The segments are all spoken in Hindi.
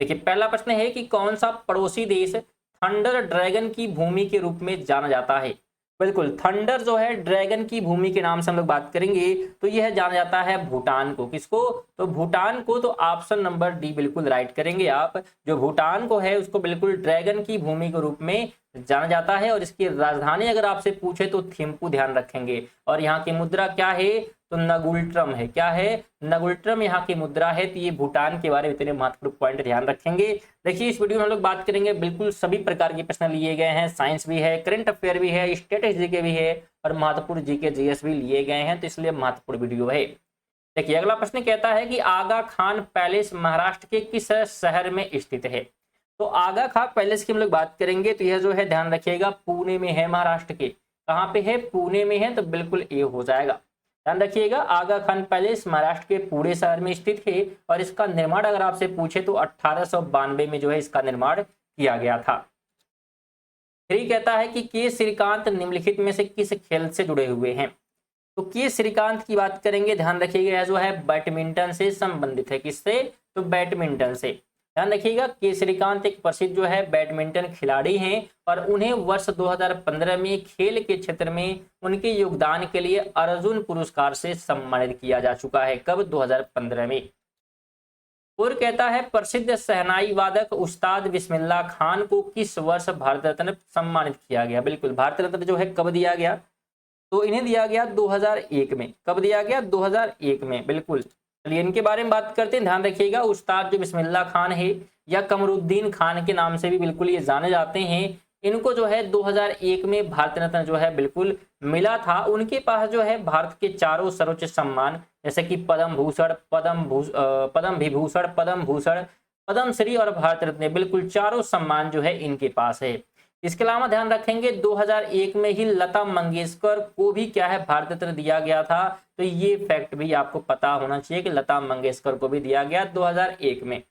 देखिए पहला प्रश्न है कि कौन सा पड़ोसी देश थंडर ड्रैगन की भूमि के रूप में जाना जाता है। बिल्कुल थंडर जो है ड्रैगन की भूमि के नाम से हम लोग बात करेंगे तो यह जाना जाता है भूटान को। किसको? तो भूटान को। तो ऑप्शन नंबर डी बिल्कुल राइट करेंगे आप। जो भूटान को है उसको बिल्कुल ड्रैगन की भूमि के रूप में जाना जाता है। और इसकी राजधानी अगर आपसे पूछे तो थिम्पू ध्यान रखेंगे। और यहाँ की मुद्रा क्या है? तो नगुल्ट्रम है। क्या है? नगुल्ट्रम यहाँ की मुद्रा है। तो ये भूटान के बारे में इतने महत्वपूर्ण पॉइंट ध्यान रखेंगे। देखिए इस वीडियो में हम लोग बात करेंगे बिल्कुल सभी प्रकार के प्रश्न लिए गए हैं। साइंस भी है, करंट अफेयर भी है, स्टेटिस्टिक्स जीके भी है और महत्वपूर्ण जीके जीएस भी लिए गए हैं। तो इसलिए महत्वपूर्ण वीडियो है। देखिए अगला प्रश्न कहता है कि आगा खान पैलेस महाराष्ट्र के किस शहर में स्थित है। तो आगा खान पैलेस की हम लोग बात करेंगे तो यह जो है ध्यान रखिएगा पुणे में है। महाराष्ट्र के कहाँ पे है? पुणे में है। तो बिल्कुल ए हो जाएगा। ध्यान रखिएगा आगा खान पैलेस महाराष्ट्र के पुणे शहर में स्थित है। और इसका निर्माण अगर आपसे पूछे तो 1892 में जो है इसका निर्माण किया गया था। फिर कहता है कि के श्रीकांत निम्नलिखित में से किस खेल से जुड़े हुए हैं। तो के श्रीकांत की बात करेंगे। ध्यान रखिएगा जो है बैडमिंटन से संबंधित है। किससे? तो बैडमिंटन से। ध्यान रखिएगा के श्रीकांत एक प्रसिद्ध जो है बैडमिंटन खिलाड़ी हैं और उन्हें वर्ष 2015 में खेल के क्षेत्र में उनके योगदान के लिए अर्जुन पुरस्कार से सम्मानित किया जा चुका है। कब? 2015 में। और कहता है प्रसिद्ध शहनाई वादक उस्ताद बिस्मिल्लाह खान को किस वर्ष भारत रत्न सम्मानित किया गया। बिल्कुल भारत रत्न जो है कब दिया गया? तो इन्हें दिया गया 2001 में। कब दिया गया? 2001 में। बिल्कुल चलिए इनके बारे में बात करते हैं। ध्यान रखिएगा उस्ताद जो बिस्मिल्लाह खान है या कमरुद्दीन खान के नाम से भी बिल्कुल ये जाने जाते हैं। इनको जो है 2001 में भारत रत्न जो है बिल्कुल मिला था। उनके पास जो है भारत के चारों सर्वोच्च सम्मान जैसे कि पद्म भूषण, पद्म विभूषण, पद्म भूषण, पद्मश्री और भारत रत्न बिल्कुल चारों सम्मान जो है इनके पास है। इसके अलावा ध्यान रखेंगे 2001 में ही लता मंगेशकर को भी क्या है भारत रत्न दिया गया था। तो ये फैक्ट भी आपको पता होना चाहिए कि लता मंगेशकर को भी दिया गया 2001 में।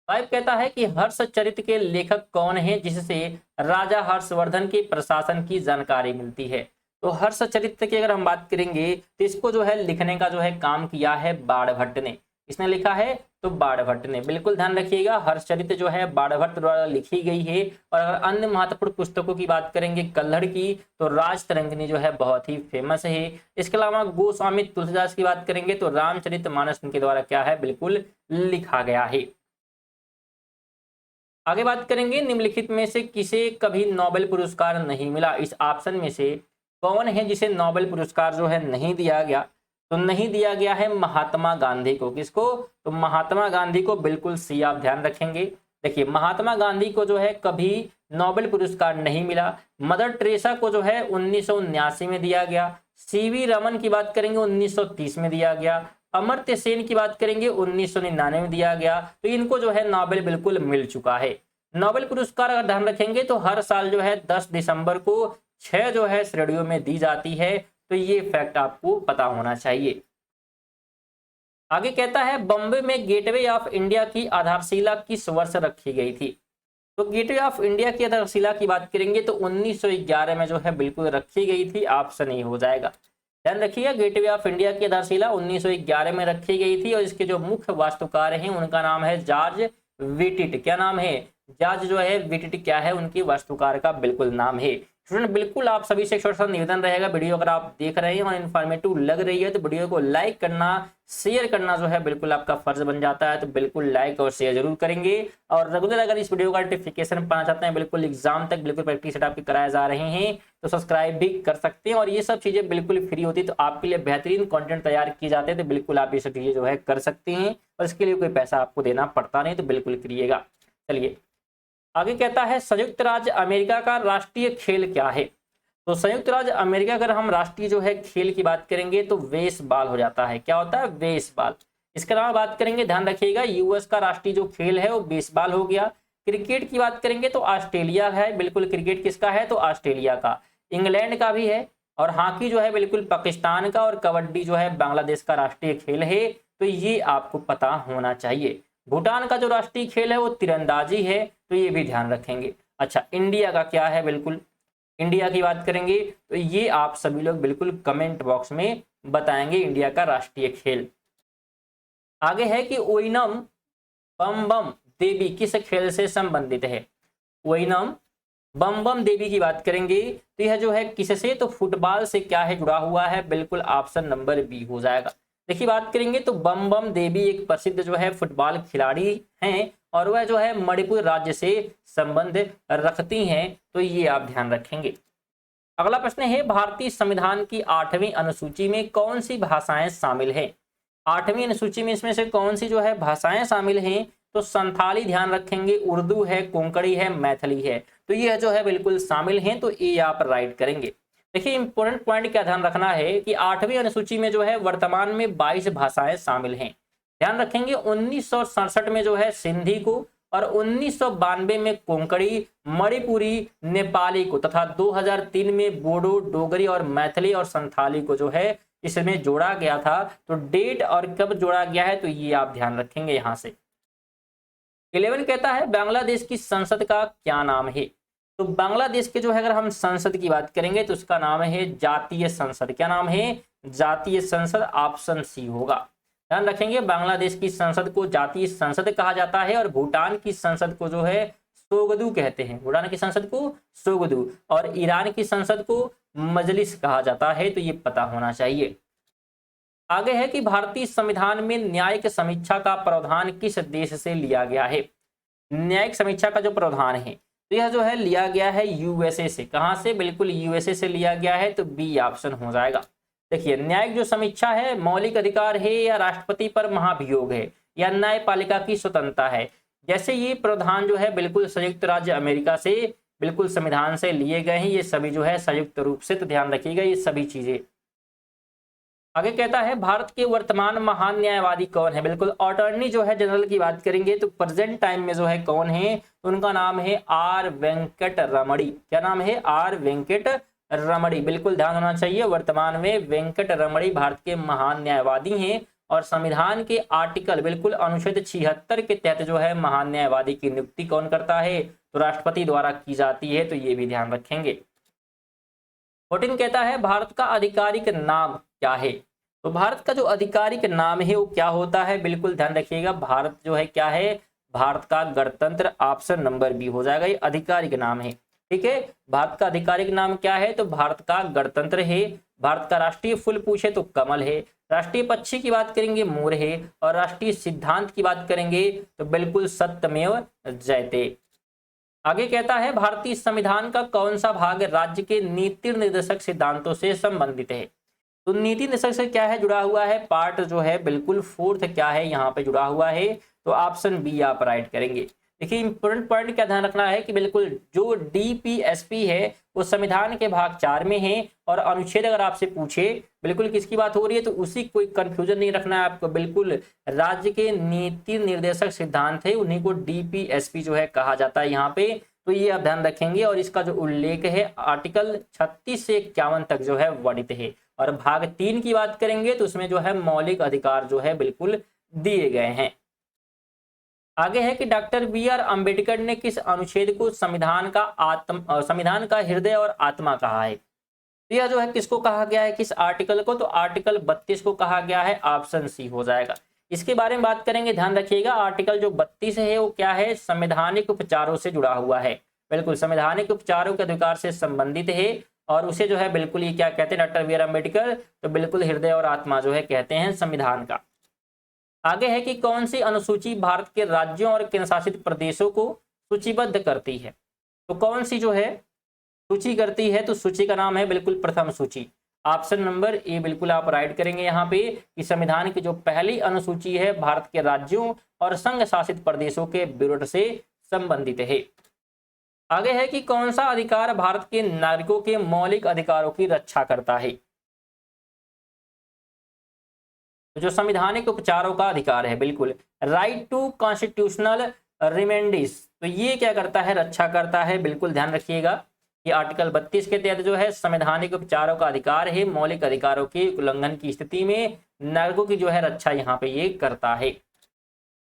फाइव कहता है कि हर्षचरित के लेखक कौन है जिससे राजा हर्षवर्धन के प्रशासन की जानकारी मिलती है। तो हर्षचरित की अगर हम बात करेंगे तो इसको जो है लिखने का जो है काम किया है बाणभट्ट ने। इसने लिखा है तो बाणभट्ट ने। बिल्कुल ध्यान रखिएगा हर्षचरित जो है बाणभट्ट द्वारा लिखी गई है। और अगर अन्य महत्वपूर्ण पुस्तकों की बात करेंगे कल्हड़ की तो राजतरंगिणी जो है बहुत ही फेमस है। इसके अलावा गोस्वामी तुलसीदास की बात करेंगे तो रामचरितमानस इनके द्वारा क्या है बिल्कुल लिखा गया है। आगे बात करेंगे निम्नलिखित में से किसे कभी नोबेल पुरस्कार नहीं मिला। इस ऑप्शन में से कौन है जिसे नोबेल पुरस्कार जो है नहीं दिया गया। तो नहीं दिया गया है महात्मा गांधी को। किसको? तो महात्मा गांधी को। बिल्कुल सी आप ध्यान रखेंगे। देखिए महात्मा गांधी को जो है कभी नोबेल पुरस्कार नहीं मिला। मदर टेरेसा को जो है 1979 में दिया गया। सीवी रमन की बात करेंगे 1930 में दिया गया। अमर्त्य सेन की बात करेंगे 1999 में दिया गया। तो इनको जो है नोबेल बिल्कुल मिल चुका है। नोबेल पुरस्कार अगर ध्यान रखेंगे तो हर साल जो है 10 दिसंबर को 6 जो है श्रेणियों में दी जाती है। तो ये फैक्ट आपको पता होना चाहिए। आगे कहता है बॉम्बे में गेटवे ऑफ इंडिया की आधारशिला किस वर्ष रखी गई थी। तो गेटवे ऑफ इंडिया की आधारशिला की बात करेंगे तो 1911 में जो है बिल्कुल रखी गई थी। ऑप्शन ही हो जाएगा। ध्यान रखिए गेटवे ऑफ इंडिया की आधारशिला 1911 में रखी गई थी। और इसके जो मुख्य वास्तुकार हैं उनका नाम है जॉर्ज विटिट। क्या नाम है? जॉर्ज जो है विटिट क्या है उनकी वास्तुकार का बिल्कुल नाम है। स्टूडेंट बिल्कुल आप सभी से छोटा सा निवेदन रहेगा वीडियो अगर आप देख रहे हैं और इन्फॉर्मेटिव लग रही है तो वीडियो को लाइक करना, शेयर करना जो है बिल्कुल आपका फर्ज बन जाता है। तो बिल्कुल लाइक और शेयर जरूर करेंगे। और रेगुलर अगर इस वीडियो का नोटिफिकेशन पाना चाहते हैं बिल्कुल एग्जाम तक बिल्कुल प्रैक्टिस सेट आपके कराए जा रहे हैं तो सब्सक्राइब भी कर सकते हैं। और ये सब चीजें बिल्कुल फ्री होती है तो आपके लिए बेहतरीन कंटेंट तैयार किए जाते हैं। तो बिल्कुल आप ये सब चीजें जो है कर सकते हैं और इसके लिए कोई पैसा आपको देना पड़ता नहीं। तो बिल्कुल करिएगा। चलिए आगे कहता है संयुक्त राज्य अमेरिका का राष्ट्रीय खेल क्या है। तो संयुक्त राज्य अमेरिका अगर हम राष्ट्रीय जो है खेल की बात करेंगे तो बेसबॉल हो जाता है। क्या होता है? बेसबॉल। इसके अलावा बात करेंगे ध्यान रखिएगा यूएस का राष्ट्रीय जो खेल है वो बेसबॉल हो गया। क्रिकेट की बात करेंगे तो ऑस्ट्रेलिया है। बिल्कुल क्रिकेट किसका है? तो ऑस्ट्रेलिया का। इंग्लैंड का भी है। और हॉकी जो है बिल्कुल पाकिस्तान का। और कबड्डी जो है बांग्लादेश का राष्ट्रीय खेल है। तो ये आपको पता होना चाहिए। भूटान का जो राष्ट्रीय खेल है वो तीरंदाजी है। तो ये भी ध्यान रखेंगे। अच्छा इंडिया का क्या है? बिल्कुल इंडिया की बात करेंगे तो ये आप सभी लोग बिल्कुल कमेंट बॉक्स में बताएंगे इंडिया का राष्ट्रीय खेल। आगे है कि ओइनम बम बम देवी किस खेल से संबंधित है? वही नाम बम बम देवी की बात करेंगे तो यह जो है किससे, तो फुटबॉल से क्या है जुड़ा हुआ है, बिल्कुल ऑप्शन नंबर बी हो जाएगा। देखिए बात करेंगे तो बम बम देवी एक प्रसिद्ध जो है फुटबॉल खिलाड़ी हैं और वह जो है मणिपुर राज्य से संबंध रखती हैं, तो ये आप ध्यान रखेंगे। अगला प्रश्न है भारतीय संविधान की 8वीं अनुसूची में कौन सी भाषाएं शामिल है? 8वीं अनुसूची में इसमें से कौन सी जो है भाषाएं शामिल हैं? तो संथाली ध्यान रखेंगे, उर्दू है, कोंकणी है, मैथिली है, तो यह जो है बिल्कुल शामिल हैं, तो ये आप राइट करेंगे। देखिए इंपॉर्टेंट पॉइंट क्या ध्यान रखना है कि 8वीं अनुसूची में जो है वर्तमान में 22 भाषाएं शामिल हैं। ध्यान रखेंगे 1967 में जो है सिंधी को और 1992 में कोंकणी, मणिपुरी, नेपाली को तथा 2003 में बोडो, डोगरी और मैथिली और संथाली को जो है इसमें जोड़ा गया था। तो डेट और कब जोड़ा गया है तो ये आप ध्यान रखेंगे यहां से। 11 कहता है बांग्लादेश की संसद का क्या नाम है? तो बांग्लादेश के जो है अगर हम संसद की बात करेंगे तो उसका नाम है जातीय संसद। क्या नाम है? जातीय संसद, ऑप्शन सी होगा। ध्यान रखेंगे बांग्लादेश की संसद को जातीय संसद कहा जाता है और भूटान की संसद को जो है सोगदू कहते हैं। भूटान की संसद को सोगदू और ईरान की संसद को मजलिस कहा जाता है, तो ये पता होना चाहिए। आगे है कि भारतीय संविधान में न्यायिक समीक्षा का प्रावधान किस देश से लिया गया है? न्यायिक समीक्षा का जो प्रावधान है तो यह जो है लिया गया है यूएसए से। कहां से? बिल्कुल यूएसए से लिया गया है, तो बी ऑप्शन हो जाएगा। देखिए न्यायिक जो समीक्षा है मौलिक अधिकार है या राष्ट्रपति पर महाभियोग है या न्यायपालिका की स्वतंत्रता है, जैसे ये प्रावधान जो है बिल्कुल संयुक्त राज्य अमेरिका से बिल्कुल संविधान से लिए गए हैं। ये सभी जो है संयुक्त रूप से, तो ध्यान रखिएगा ये सभी चीजें। आगे कहता है भारत के वर्तमान महान न्यायवादी कौन है? बिल्कुल अटॉर्नी जो है जनरल की बात करेंगे तो प्रेजेंट टाइम में जो है कौन है, तो उनका नाम है आर वेंकट रमणी। क्या नाम है? आर वेंकट रमणी। बिल्कुल ध्यान होना चाहिए, वर्तमान में वेंकट रमणी भारत के महान न्यायवादी हैं और संविधान के आर्टिकल बिल्कुल अनुच्छेद 76 के तहत जो है महान न्यायवादी की नियुक्ति कौन करता है? तो राष्ट्रपति द्वारा की जाती है, तो ये भी ध्यान रखेंगे। 14 कहता है भारत का आधिकारिक नाम क्या है? तो भारत का जो आधिकारिक नाम है वो क्या होता है? बिल्कुल ध्यान रखिएगा, भारत जो है क्या है? भारत का गणतंत्र, ऑप्शन नंबर बी हो जाएगा। ये आधिकारिक नाम है, ठीक है। भारत का आधिकारिक नाम क्या है? तो भारत का गणतंत्र है। भारत का राष्ट्रीय फूल पूछे तो कमल है। राष्ट्रीय पक्षी की बात करेंगे मोर है और राष्ट्रीय सिद्धांत की बात करेंगे तो बिल्कुल सत्यमेव जयते। आगे कहता है भारतीय संविधान का कौन सा भाग राज्य के नीति निर्देशक सिद्धांतों से संबंधित है? तो नीति निर्देशक से क्या है जुड़ा हुआ है? पार्ट जो है बिल्कुल 4th क्या है यहाँ पे जुड़ा हुआ है, तो ऑप्शन बी आप राइट करेंगे। देखिए इंपॉर्टेंट पॉइंट क्या ध्यान रखना है कि बिल्कुल जो डीपीएसपी है वो संविधान के भाग 4 में है और अनुच्छेद अगर आपसे पूछे बिल्कुल किसकी बात हो रही है तो उसी कोई कंफ्यूजन नहीं रखना है आपको। बिल्कुल राज्य के नीति निर्देशक सिद्धांत है उन्हीं को डीपीएसपी जो है कहा जाता है यहाँ पे, तो ये आप ध्यान रखेंगे। और इसका जो उल्लेख है आर्टिकल 36 से 51 तक जो है वर्णित है। और भाग 3 की बात करेंगे तो उसमें जो है मौलिक अधिकार जो है बिल्कुल दिए गए हैं। आगे है कि डॉक्टर बी.आर. अंबेडकर ने किस अनुच्छेद को संविधान का हृदय और आत्मा कहा है? तो यह जो है किसको कहा गया है, किस आर्टिकल को? तो आर्टिकल 32 को कहा गया है, ऑप्शन सी हो जाएगा। इसके बारे में बात करेंगे, ध्यान रखिएगा आर्टिकल जो 32 है वो क्या है? संवैधानिक उपचारों से जुड़ा हुआ है। बिल्कुल संवैधानिक उपचारों के अधिकार से संबंधित है और उसे जो है बिल्कुल ये क्या कहते हैं डॉक्टर बी.आर. अंबेडकर, तो बिल्कुल हृदय और आत्मा जो है कहते हैं संविधान का। आगे है कि कौन सी अनुसूची भारत के राज्यों और केंद्रशासित प्रदेशों को सूचीबद्ध करती है? तो कौन सी जो है सूची करती है? तो सूची का नाम है बिल्कुल प्रथम सूची, ऑप्शन नंबर ए बिल्कुल आप राइट करेंगे यहाँ पे कि संविधान की जो पहली अनुसूची है भारत के राज्यों और संघ शासित प्रदेशों के ब्यूरो से संबंधित है। आगे है कि कौन सा अधिकार भारत के नागरिकों के मौलिक अधिकारों की रक्षा करता है? तो जो संवैधानिक उपचारों का अधिकार है बिल्कुल राइट टू कॉन्स्टिट्यूशनल रिमेंडीज, तो ये क्या करता है? रक्षा करता है। बिल्कुल ध्यान रखिएगा कि आर्टिकल 32 के तहत जो है संवैधानिक उपचारों का अधिकार है, मौलिक अधिकारों के उल्लंघन की स्थिति में नागरिकों की जो है रक्षा यहाँ पे ये करता है।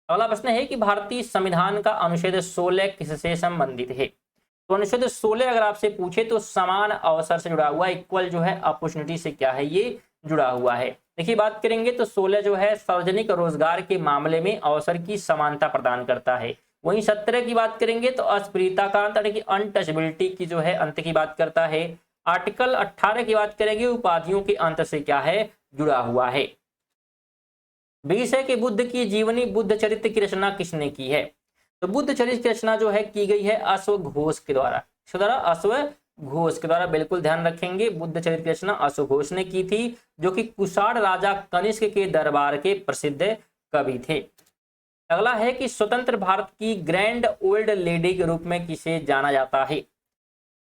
अगला प्रश्न है कि भारतीय संविधान का अनुच्छेद 16 किससे संबंधित है? तो अनुच्छेद 16 अगर आपसे पूछे तो समान अवसर से जुड़ा हुआ, इक्वल जो है अपॉर्चुनिटी से क्या है ये जुड़ा हुआ है। देखिए बात करेंगे तो 16 जो है सार्वजनिक रोजगार के मामले में अवसर की समानता प्रदान करता है। वहीं 17 की बात करेंगे तो अस्पृश्यता का अंत यानी कि अनटचेबिलिटी की जो है अंत की बात करता है। आर्टिकल 18 की बात करेंगे उपाधियों के अंत से क्या है जुड़ा हुआ है। 20 है कि बुद्ध की जीवनी बुद्ध चरित्र की रचना किसने की है? तो बुद्ध चरित्र की रचना जो है की गई है अश्वघोष के द्वारा। अश्वघोष के द्वारा, बिल्कुल ध्यान रखेंगे। बुद्ध चरित्र की रचना अश्वघोष ने की थी, जो कि कुषाण राजा कनिष्क के दरबार के प्रसिद्ध कवि थे। अगला है कि स्वतंत्र भारत की ग्रैंड ओल्ड लेडी के रूप में किसे जाना जाता है?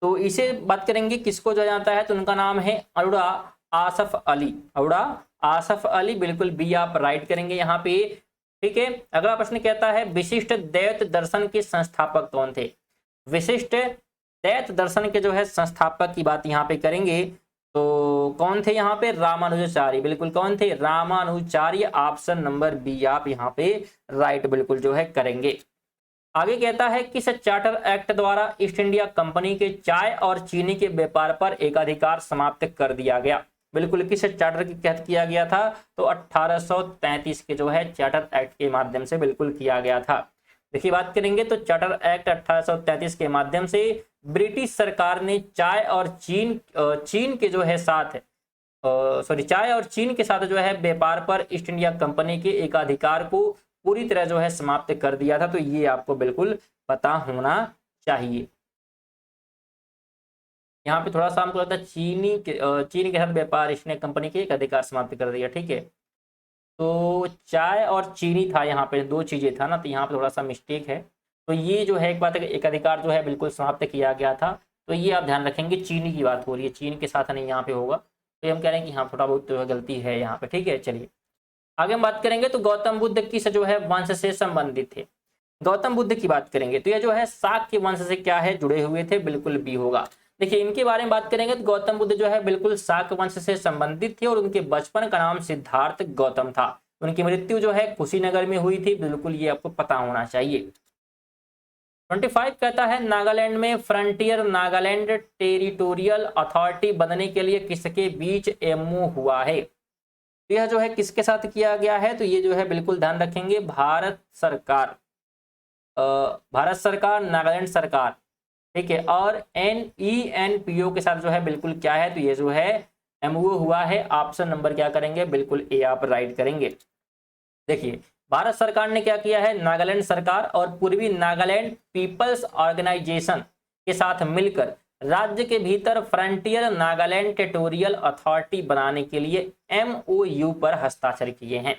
तो इसे बात करेंगे किसको जाना जाता है, तो उनका नाम है अरोड़ा आसफ अली। अरोड़ा आसफ अली, बिल्कुल बी आप राइट करेंगे यहाँ पे। ठीक है, अगला प्रश्न कहता है विशिष्ट द्वैत दर्शन के संस्थापक कौन थे? विशिष्ट द्वैत दर्शन के जो है संस्थापक की बात यहाँ पे करेंगे तो कौन थे यहाँ पे? रामानुजाचार्य। बिल्कुल कौन थे? रामानुजाचार्य। ऑप्शन नंबर बी आप यहाँ पे राइट बिल्कुल जो है करेंगे। आगे कहता है किस चार्टर एक्ट द्वारा ईस्ट इंडिया कंपनी के चाय और चीनी के व्यापार पर एकाधिकार समाप्त कर दिया गया? बिल्कुल किस चार्टर के तहत किया गया था? तो 1833 के जो है चार्टर एक्ट के माध्यम से बिल्कुल किया गया था। देखिए बात करेंगे तो चार्टर एक्ट 1833 के माध्यम से ब्रिटिश सरकार ने चाय और चीन के जो है साथ चाय और चीन के साथ जो है व्यापार पर ईस्ट इंडिया कंपनी के एकाधिकार को पूरी तरह जो है समाप्त कर दिया था। तो ये आपको बिल्कुल पता होना चाहिए। यहाँ पे थोड़ा सा हमको लगता है चीन के साथ व्यापार ईस्ट इंडिया कंपनी के एक अधिकार समाप्त कर दिया। ठीक है, तो चाय और चीनी था, यहाँ पे दो चीजें था ना, तो यहाँ पे थोड़ा सा मिस्टेक है। तो ये जो है एक बात है, एक अधिकार जो है बिल्कुल समाप्त किया गया था। तो ये आप ध्यान रखेंगे, चीनी की बात हो रही है, चीन के साथ नहीं यहाँ पे होगा। तो हम कह रहे हैं कि हाँ थोड़ा बहुत तो गलती है यहाँ पे। ठीक है, चलिए आगे हम बात करेंगे तो गौतम बुद्ध किस जो है वंश से संबंधित थे? गौतम बुद्ध की बात करेंगे तो ये जो है शाक्य वंश से क्या है जुड़े हुए थे, बिल्कुल बी होगा। देखिए इनके बारे में बात करेंगे तो गौतम बुद्ध जो है बिल्कुल शाक्य वंश से संबंधित थे और उनके बचपन का नाम सिद्धार्थ गौतम था। उनकी मृत्यु जो है कुशीनगर में हुई थी, बिल्कुल ये आपको पता होना चाहिए। 25 कहता है नागालैंड में फ्रंटियर नागालैंड टेरिटोरियल अथॉरिटी बनने के लिए किसके बीच एमओ हुआ है? यह जो है किसके साथ किया गया है? तो ये जो है बिल्कुल ध्यान रखेंगे भारत सरकार नागालैंड सरकार, ठीक है, और NENPO के साथ जो है बिल्कुल क्या है, तो ये जो है एमओ हुआ है। ऑप्शन नंबर क्या करेंगे? बिल्कुल ए आप राइट करेंगे। देखिए भारत सरकार ने क्या किया है, नागालैंड सरकार और पूर्वी नागालैंड पीपल्स ऑर्गेनाइजेशन के साथ मिलकर राज्य के भीतर फ्रंटियर नागालैंड टेरिटोरियल अथॉरिटी बनाने के लिए MOU पर हस्ताक्षर किए हैं।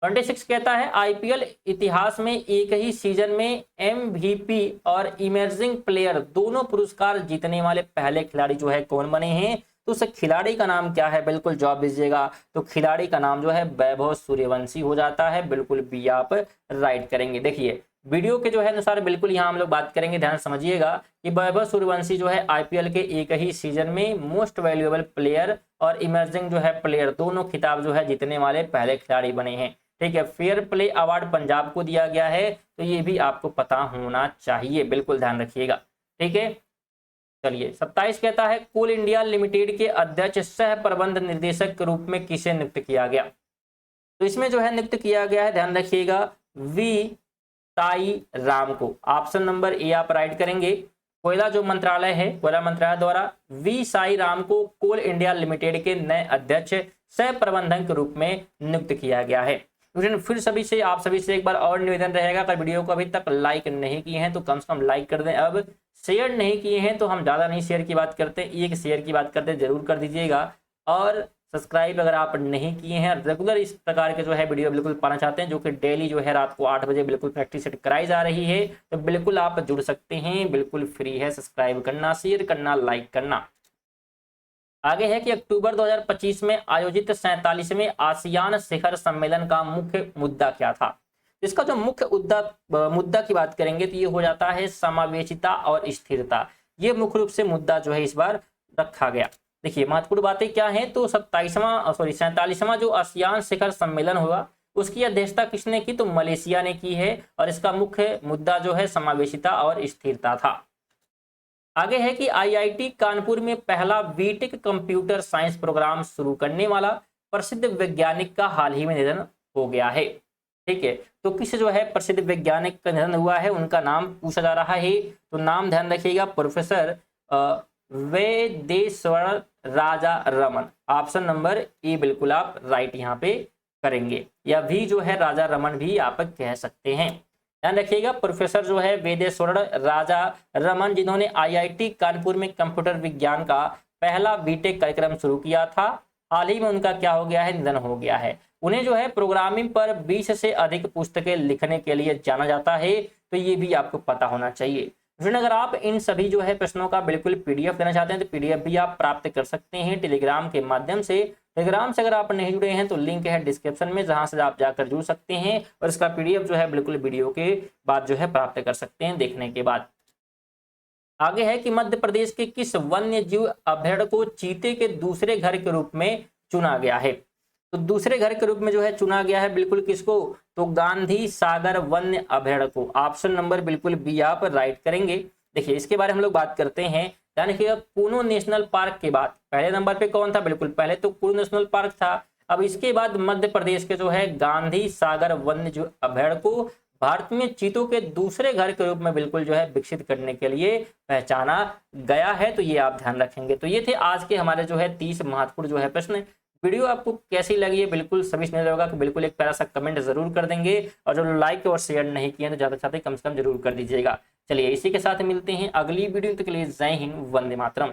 26 कहता है आईपीएल इतिहास में एक ही सीजन में MVP और इमर्जिंग प्लेयर दोनों पुरस्कार जीतने वाले पहले खिलाड़ी जो है कौन बने हैं? तो उस खिलाड़ी का नाम क्या है? बिल्कुल जवाब दीजिएगा। तो खिलाड़ी का नाम जो है वैभव सूर्यवंशी हो जाता है, बिल्कुल बी आप राइट करेंगे। देखिए वीडियो के जो है अनुसार बिल्कुल यहाँ हम लोग बात करेंगे, ध्यान समझिएगा कि वैभव सूर्यवंशी जो है आईपीएल के एक ही सीजन में मोस्ट वैल्यूएबल प्लेयर और इमर्जिंग जो है प्लेयर दोनों खिताब जो है जीतने वाले पहले खिलाड़ी बने हैं। ठीक है, फेयर प्ले अवार्ड पंजाब को दिया गया है, तो ये भी आपको पता होना चाहिए, बिल्कुल ध्यान रखिएगा। ठीक है, चलिए 27 कहता है कोल इंडिया लिमिटेड के अध्यक्ष सह प्रबंध निर्देशक के रूप में किसे नियुक्त किया गया? तो इसमें जो है नियुक्त किया गया है, ध्यान रखिएगा, वी साई राम को। ऑप्शन नंबर ए आप राइट करेंगे। कोयला जो मंत्रालय है, कोयला मंत्रालय द्वारा वी साई राम को कोल इंडिया लिमिटेड के नए अध्यक्ष सह प्रबंधक के रूप में नियुक्त किया गया है। फिर आप सभी से एक बार और निवेदन रहेगा, अगर वीडियो को अभी तक लाइक नहीं किए हैं तो कम से कम लाइक कर दें। अब शेयर नहीं किए हैं तो हम ज़्यादा नहीं शेयर की बात करते, एक शेयर की बात करते, जरूर कर दीजिएगा। और सब्सक्राइब अगर आप नहीं किए हैं, रेगुलर इस प्रकार के जो है वीडियो बिल्कुल पाना चाहते हैं, जो कि डेली जो है रात को 8 बजे बिल्कुल प्रैक्टिस सेट कराई जा रही है, तो बिल्कुल आप जुड़ सकते हैं, बिल्कुल फ्री है। सब्सक्राइब करना, शेयर करना, लाइक करना। आगे है कि अक्टूबर 2025 में आयोजित 47वें आसियान शिखर सम्मेलन का मुख्य मुद्दा क्या था? इसका जो मुख्य मुद्दा की बात करेंगे तो ये हो जाता है समावेशिता और स्थिरता। ये मुख्य रूप से मुद्दा जो है इस बार रखा गया। देखिए महत्वपूर्ण बातें क्या हैं, तो 47वां जो आसियान शिखर सम्मेलन हुआ उसकी अध्यक्षता किसने की? तो मलेशिया ने की है, और इसका मुख्य मुद्दा जो है समावेशिता और स्थिरता था। आगे है कि आईआईटी कानपुर में पहला बीटेक कंप्यूटर साइंस प्रोग्राम शुरू करने वाला प्रसिद्ध वैज्ञानिक का हाल ही में निधन हो गया है। ठीक है, तो किस जो है प्रसिद्ध वैज्ञानिक का निधन हुआ है, उनका नाम पूछा जा रहा है। तो नाम ध्यान रखिएगा, professor Vedeshwar Raja Raman. Option number A बिल्कुल आप राइट यहाँ पे करेंगे, या भी जो है राजा रमन भी आप कह सकते हैं। ध्यान रखिएगा, प्रोफेसर जो है वेदेश्वर राजा रमन, जिन्होंने आईआईटी कानपुर में कंप्यूटर विज्ञान का पहला बीटेक कार्यक्रम शुरू किया था, हाल ही में उनका क्या हो गया है, निधन हो गया है। उन्हें जो है प्रोग्रामिंग पर 20 से अधिक पुस्तकें लिखने के लिए जाना जाता है, तो ये भी आपको पता होना चाहिए। फ्रेंड, अगर आप इन सभी जो है प्रश्नों का बिल्कुल पीडीएफ लेना चाहते हैं तो पीडीएफ भी आप प्राप्त कर सकते हैं टेलीग्राम के माध्यम से। टेलीग्राम से अगर आप नहीं जुड़े हैं तो लिंक है डिस्क्रिप्शन में, जहां से आप जाकर जुड़ सकते हैं और इसका पीडीएफ जो है बिल्कुल वीडियो के बाद जो है प्राप्त कर सकते हैं देखने के बाद। आगे है कि मध्य प्रदेश के किस वन्य जीव अभयारण्य को चीते के दूसरे घर के रूप में चुना गया है। तो दूसरे घर के रूप में जो है चुना गया है बिल्कुल किसको, तो गांधी सागर वन्य अभयारण्य को। ऑप्शन नंबर बिल्कुल बी आप राइट करेंगे। देखिए, इसके बारे में हम लोग बात करते हैं। ध्यान रखिएगा, कूनो नेशनल पार्क के बाद पहले नंबर पे कौन था, बिल्कुल पहले तो कूनो नेशनल पार्क था। अब इसके बाद मध्य प्रदेश के जो है गांधी सागर वन्य जीव अभयारण्य को भारत में चीतों के दूसरे घर के रूप में बिल्कुल जो है विकसित करने के लिए पहचाना गया है। तो ये आप ध्यान रखेंगे। तो ये थे आज के हमारे जो है 30 महत्वपूर्ण जो है प्रश्न। वीडियो आपको कैसी लगी है बिल्कुल सभी समझ होगा कि बिल्कुल एक प्यारा सा कमेंट जरूर कर देंगे, और जो लाइक और शेयर नहीं किए तो ज्यादा चाहते कम से कम जरूर कर दीजिएगा। चलिए, इसी के साथ मिलते हैं अगली वीडियो, तक के लिए जय हिंद, वंदे मातरम।